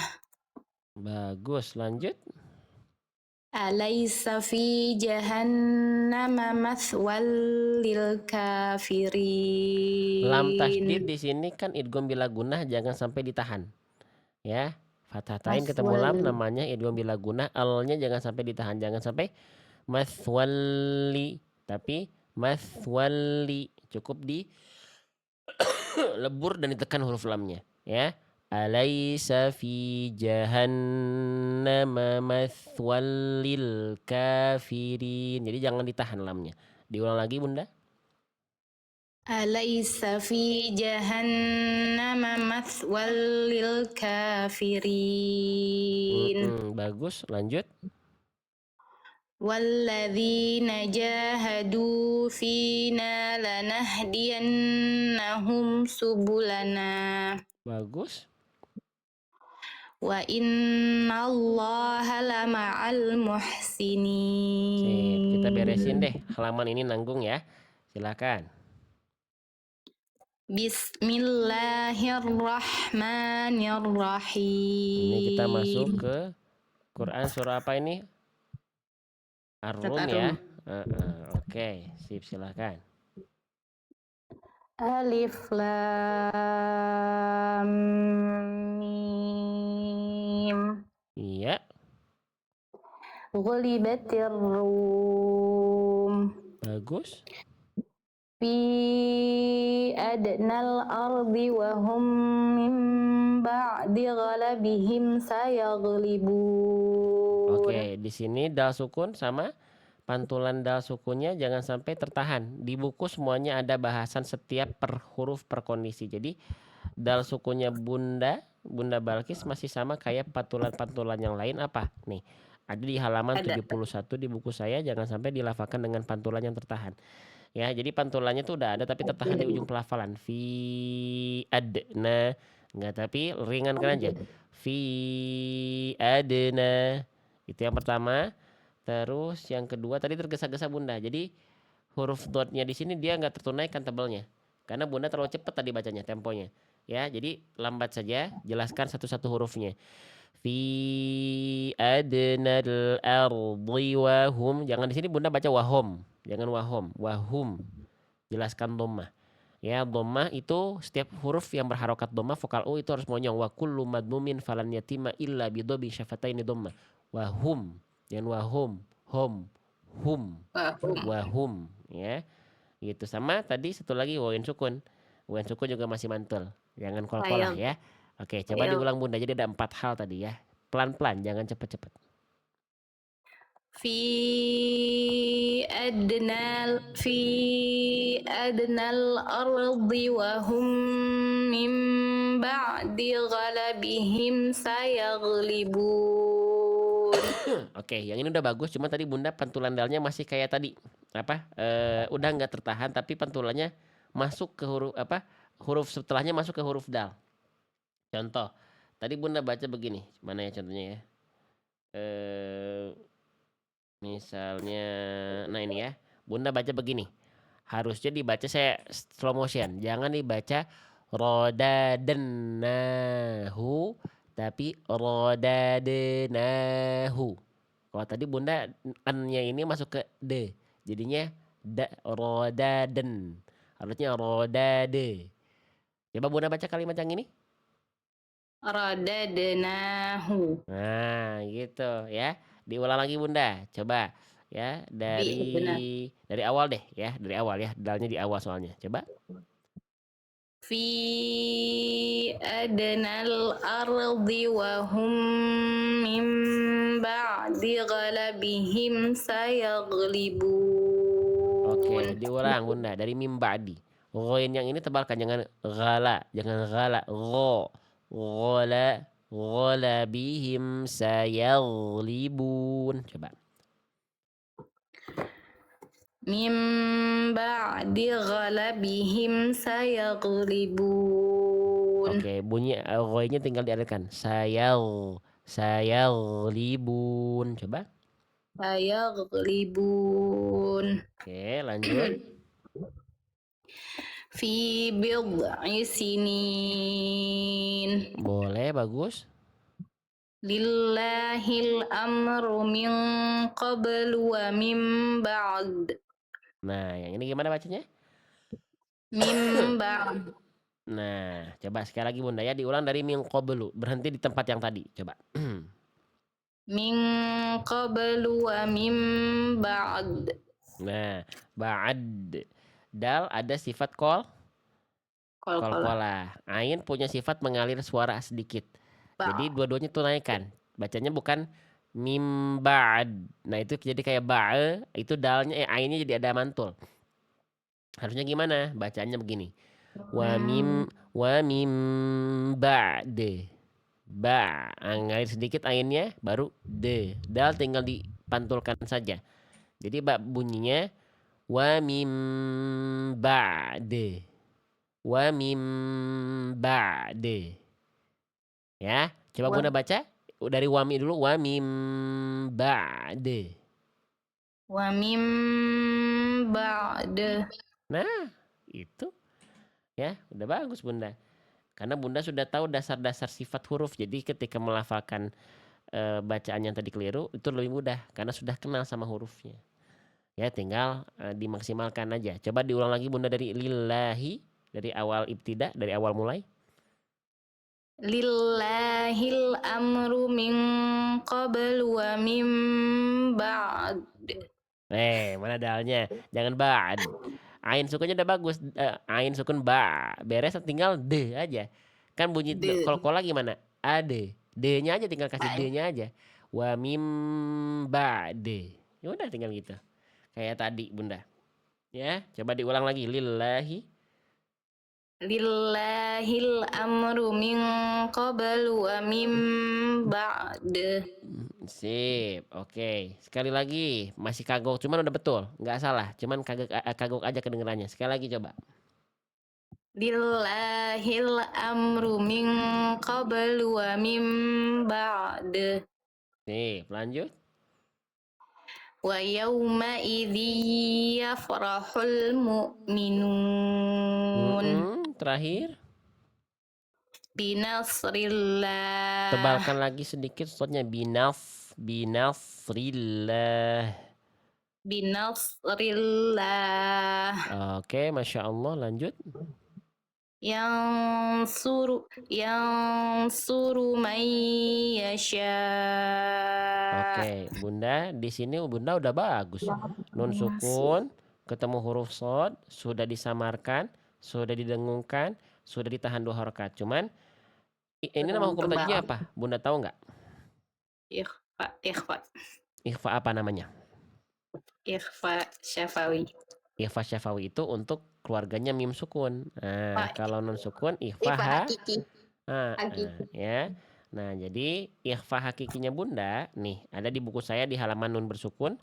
Speaker 1: Bagus, lanjut.
Speaker 2: أليس في جهنم مثوى
Speaker 1: Lam
Speaker 2: للكافرين
Speaker 1: tasdid di sini kan idgham bila gunah, jangan sampai ditahan. Ya, fathah tain ketemu
Speaker 2: مثوى
Speaker 1: lam namanya idgham bila gunah, al-nya jangan sampai ditahan, jangan sampai maswali, tapi maswali cukup di lebur dan ditekan huruf lamnya, ya. Alaisa fi jahannama mathwal lil kafirin. Jadi jangan ditahan lamnya. Diulang lagi, Bunda.
Speaker 2: أليس في جهنم مثوى للكافرين
Speaker 1: Bagus, lanjut.
Speaker 2: والذين جاهدوا فينا لنهدينهم سبلنا
Speaker 1: Bagus.
Speaker 2: وإن الله لمع
Speaker 1: Sip, kita beresin
Speaker 2: المحسنين.
Speaker 1: deh. Halaman ini nanggung ya. Silakan. Ini kita masuk
Speaker 2: Bismillahirrahmanirrahim.
Speaker 1: ke Quran surah apa ini? Ar-Rum
Speaker 2: Tatarum.
Speaker 1: ya. Oke, sip, silakan.
Speaker 2: Alif Lam Mim.
Speaker 1: Iya,
Speaker 2: Ghulibatir Rum.
Speaker 1: bagus.
Speaker 2: Fi adnal ardi wa hum min ba'di ghalabihim sayaghlibun.
Speaker 1: Oke, di sini dal sukun sama pantulan dal sukunnya jangan sampai tertahan. Di buku semuanya ada bahasan setiap per huruf per kondisi. Jadi dal sukunnya Bunda Balkis masih sama kayak pantulan-pantulan yang lain apa? Nih, ada di halaman
Speaker 2: Ada.
Speaker 1: 71 di buku saya, jangan sampai dilafakan dengan pantulan yang tertahan. Ya, jadi pantulannya tuh udah ada tapi tertahan di ujung pelafalan. Fi adna. Enggak, tapi ringankan aja. Fi adna. Itu yang pertama. Terus yang kedua tadi tergesa-gesa Bunda. Jadi huruf dotnya di sini dia nggak tertunaikan tebelnya. Karena Bunda terlalu cepat tadi bacanya temponya. Ya, jadi lambat saja, jelaskan satu-satu hurufnya. Fi adnal ardi wahum. Jangan di sini Bunda baca wahum. Jangan wahum, wahum. Jelaskan dhammah. Ya, dhammah itu setiap huruf yang berharokat dhammah vokal u itu harus monyong. Wa kullu madmumin falan yatima illa bi dhabbi syafataini dhammah. Wahum. Jangan wahum, hum, hum, wahum, ya. Gitu sama tadi satu lagi wawen sukun. Wawen sukun juga masih mantul. Jangan kol-kolah
Speaker 2: Ayo.
Speaker 1: ya. Oke, coba
Speaker 2: Ayo.
Speaker 1: diulang Bunda. Jadi ada 4 hal tadi ya. Pelan-pelan, jangan cepet-cepet.
Speaker 2: Fi adnal ardi wa hum min ba'di ghalabihim sayaghlibun.
Speaker 1: Oke, yang ini udah bagus. Cuma tadi Bunda pantulan dalnya masih kayak tadi. Apa? Udah nggak tertahan tapi pantulannya masuk ke huruf apa? Huruf setelahnya masuk ke huruf dal. Contoh, tadi Bunda baca begini. Mana ya contohnya ya? Misalnya, nah ini ya. Bunda baca begini. Harusnya dibaca saya slow motion. Jangan dibaca rodadenahu tapi rodadenahu. Kalau tadi Bunda n-nya ini masuk ke d. Jadinya rodaden. Harusnya rodade. Coba Bunda baca kalimat yang ini.
Speaker 2: radadnahu.
Speaker 1: Nah, gitu ya. Diulang lagi Bunda, coba ya
Speaker 2: Benar.
Speaker 1: dari awal deh ya, dari awal ya, dalnya di awal soalnya. Coba.
Speaker 2: Fi adnal ardi wa hum min ba'di ghalabihim
Speaker 1: Oke,
Speaker 2: sayaghlibun.
Speaker 1: diulang Bunda dari mim ba'di. Ghain yang ini tebalkan jangan ghala, jangan ghala, gho. Ghala, ghala bihim sayaghlibun. Coba.
Speaker 2: Min ba'di ghalabihim sayaghlibun.
Speaker 1: Oke, bunyi ghoinnya tinggal dialirkan. Sayaghlibun. Coba.
Speaker 2: Sayaghlibun.
Speaker 1: Oke, lanjut.
Speaker 2: Fi bid'i sinin.
Speaker 1: Boleh, bagus.
Speaker 2: Lillahil amru min qablu wa min ba'd.
Speaker 1: Nah, yang ini gimana bacanya?
Speaker 2: Min ba'd.
Speaker 1: Nah, coba sekali lagi Bunda ya, diulang dari min qablu. Berhenti di tempat yang tadi. Coba.
Speaker 2: Min qablu wa min ba'd.
Speaker 1: Nah, ba'ad. Dal ada sifat
Speaker 2: Kol-kolah.
Speaker 1: kol-kolah. Ain punya sifat mengalir suara sedikit. Jadi
Speaker 2: Ba'.
Speaker 1: dua-duanya tuh naikkan. Bacanya bukan mim ba'ad. Nah, itu jadi kayak ba'a, itu dalnya ainnya jadi ada mantul. Harusnya gimana? Bacanya begini. Wa mim ba'de. Ngalir sedikit ainnya baru de. Dal tinggal dipantulkan saja. Jadi bunyinya wa mim ba'de. Wa mim ba'de. Ya, coba
Speaker 2: Wa,
Speaker 1: Bunda baca dari wami dulu wa mim ba'de.
Speaker 2: wa min ba'd.
Speaker 1: Nah, itu ya, udah bagus Bunda. Karena Bunda sudah tahu dasar-dasar sifat huruf. Jadi ketika melafalkan bacaan yang tadi keliru itu lebih mudah karena sudah kenal sama hurufnya. Ya, tinggal dimaksimalkan aja. Coba diulang lagi Bunda dari lillahi, dari awal ibtida, dari awal mulai.
Speaker 2: Lillahil amru min qablu wa min ba'd.
Speaker 1: Mana dalnya? Jangan ba'd. Ain sukunnya udah bagus. Ain sukun ba. Beres tinggal de aja. Kan bunyi
Speaker 2: De.
Speaker 1: kol-kola gimana? Ade. D-nya aja tinggal kasih
Speaker 2: Ba-
Speaker 1: D-nya aja. Wa mim ba'de. Ya udah tinggal gitu. Kayak tadi Bunda. Ya, coba diulang lagi. Lillahi.
Speaker 2: Lillahil amru min qablu wa min ba'd.
Speaker 1: Sip. Oke. Sekali lagi. Masih kagok. Cuman udah betul. Nggak salah. Cuman kagok aja kedengerannya. Sekali lagi coba.
Speaker 2: Lillahil amru min qablu wa min ba'd.
Speaker 1: Sip. Lanjut.
Speaker 2: Wa yawma idzi yafrahul mu'minun
Speaker 1: Terakhir.
Speaker 2: binasrillah.
Speaker 1: Tebalkan lagi sedikit slotnya binafrillah.
Speaker 2: Binasrillah.
Speaker 1: Oke, Masya Allah, lanjut.
Speaker 2: Yang suru man yasha.
Speaker 1: Oke, Bunda, di sini Bunda udah bagus. Nun sukun, ketemu huruf sod, sudah disamarkan, sudah didengungkan, sudah ditahan 2 harokat. Cuman ini nama hukum tajwidnya apa? Bunda tahu nggak?
Speaker 2: Ikhfa
Speaker 1: Ikhfa apa namanya?
Speaker 2: syafawi.
Speaker 1: Ikhfa syafawi itu untuk keluarganya mim sukun. Nah,
Speaker 2: Pak,
Speaker 1: kalau nun sukun ikhfa
Speaker 2: ikhfa
Speaker 1: ha.
Speaker 2: hakiki.
Speaker 1: Ya. Nah, jadi ikhfa hakikinya Bunda nih ada di buku saya di halaman nun bersukun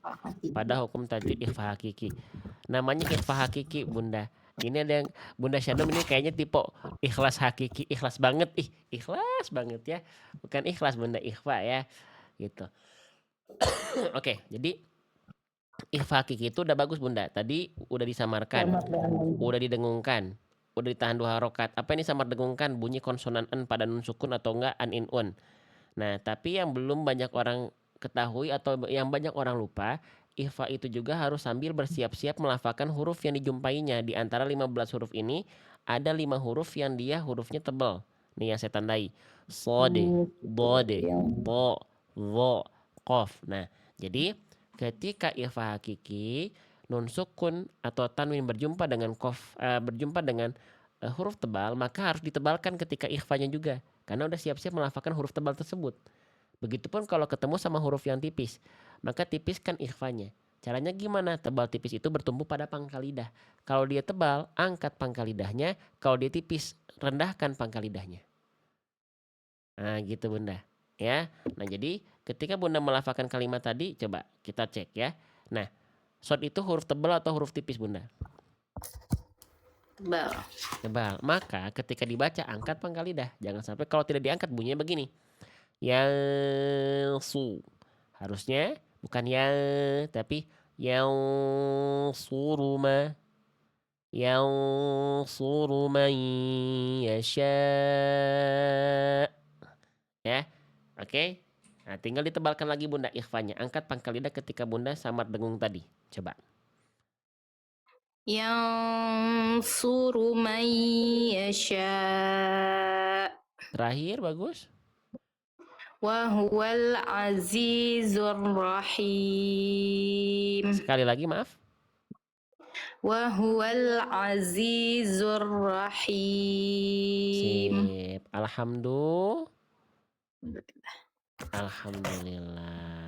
Speaker 1: pada hukum tajwid ikhfa hakiki. Namanya ikhfa hakiki Bunda. Ini ada yang Bunda Syadom ini kayaknya tipe ikhlas hakiki, ikhlas banget, ikhlas banget ya. Bukan ikhlas Bunda, ikhfa ya. Gitu. Oke, jadi ikhfa hakiki itu udah bagus Bunda. Tadi udah disamarkan, udah didengungkan, udah ditahan 2 harokat. Apa ini samar dengungkan? Bunyi konsonan en pada nun sukun atau enggak an in un. Nah, tapi yang belum banyak orang ketahui atau yang banyak orang lupa, ikhfa itu juga harus sambil bersiap-siap melafalkan huruf yang dijumpainya. Di antara 15 huruf ini, ada 5 huruf yang dia hurufnya tebal. Nih yang saya tandai. Sod, bod, bo, wo, qof. Nah, jadi ketika ikhfa hakiki, nun sukun atau tanwin berjumpa dengan berjumpa dengan huruf tebal, maka harus ditebalkan ketika ikhfanya juga. Karena udah siap-siap melafalkan huruf tebal tersebut. Begitupun kalau ketemu sama huruf yang tipis, maka tipiskan ikhfanya. Caranya gimana? Tebal tipis itu bertumbuh pada pangkal lidah. Kalau dia tebal, angkat pangkal lidahnya. Kalau dia tipis, rendahkan pangkal lidahnya. Nah, gitu Bunda. Ya. Nah, jadi ketika Bunda melafalkan kalimat tadi, coba kita cek ya. Nah, short itu huruf tebal atau huruf tipis Bunda?
Speaker 2: Tebal.
Speaker 1: Tebal. Maka ketika dibaca angkat pangkal lidah. Jangan sampai kalau tidak diangkat bunyinya begini. Yang su. Harusnya bukan ya, tapi yang suruma. Yang suruma yasha. Ya. Oke. Nah, tinggal ditebalkan lagi Bunda ikhfanya. Angkat pangkal lidah ketika Bunda samar dengung tadi. Coba.
Speaker 2: Yansuru man yasha.
Speaker 1: Terakhir bagus.
Speaker 2: Wa huwal azizur rahim.
Speaker 1: Sekali lagi maaf.
Speaker 2: Wa huwal azizur rahim.
Speaker 1: Sip. Alhamdulillah. Alhamdulillah.